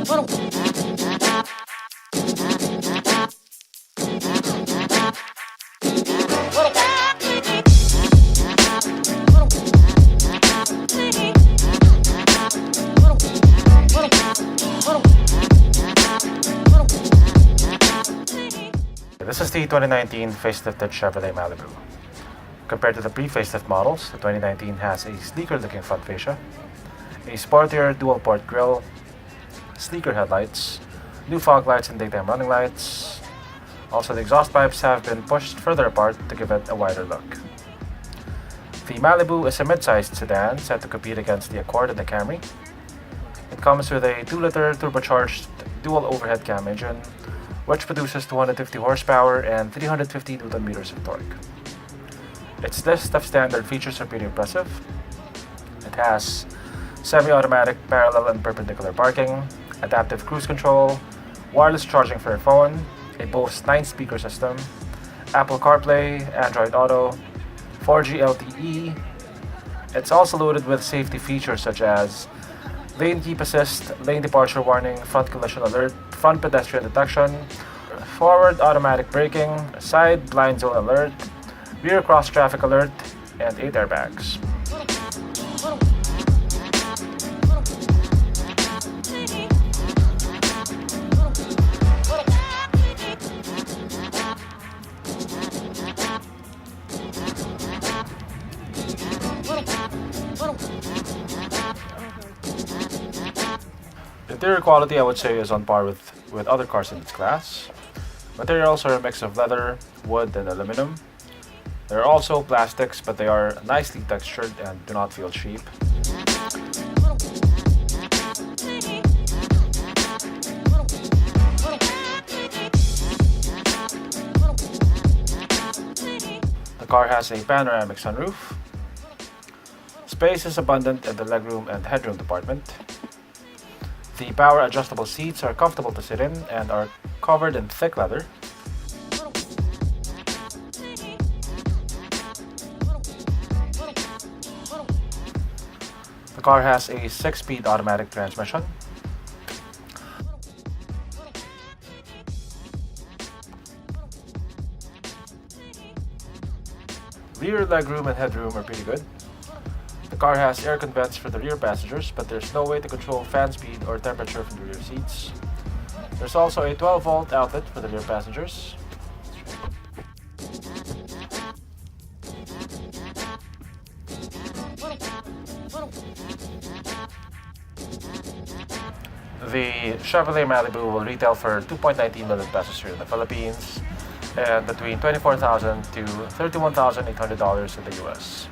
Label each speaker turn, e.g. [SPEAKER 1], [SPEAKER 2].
[SPEAKER 1] This is the 2019 facelifted Chevrolet Malibu. Compared to the pre-facelift models, the 2019 has a sleeker-looking front fascia, a sportier dual-port grille, sleeker headlights, new fog lights and daytime running lights. Also, the exhaust pipes have been pushed further apart to give it a wider look. The Malibu is a mid-sized sedan set to compete against the Accord and the Camry. It comes with a 2-liter turbocharged dual overhead cam engine, which produces 250 horsepower and 350 Nm of torque. Its list of standard features are pretty impressive. It has semi-automatic parallel and perpendicular parking, adaptive cruise control, wireless charging for your phone, a Bose 9-speaker system, Apple CarPlay, Android Auto, 4G LTE. It's also loaded with safety features such as lane keep assist, lane departure warning, front collision alert, front pedestrian detection, forward automatic braking, side blind zone alert, rear cross traffic alert, and 8 airbags. Interior quality, I would say, is on par with other cars in its class. Materials are a mix of leather, wood, and aluminum. There are also plastics, but they are nicely textured and do not feel cheap. The car has a panoramic sunroof. Space is abundant in the legroom and headroom department. The power adjustable seats are comfortable to sit in and are covered in thick leather. The car has a 6-speed automatic transmission. Rear legroom and headroom are pretty good. The car has air vents for the rear passengers, but there's no way to control fan speed or temperature from the rear seats. There's also a 12-volt outlet for the rear passengers. The Chevrolet Malibu will retail for 2.19 million pesos here in the Philippines and between $24,000 to $31,800 in the US.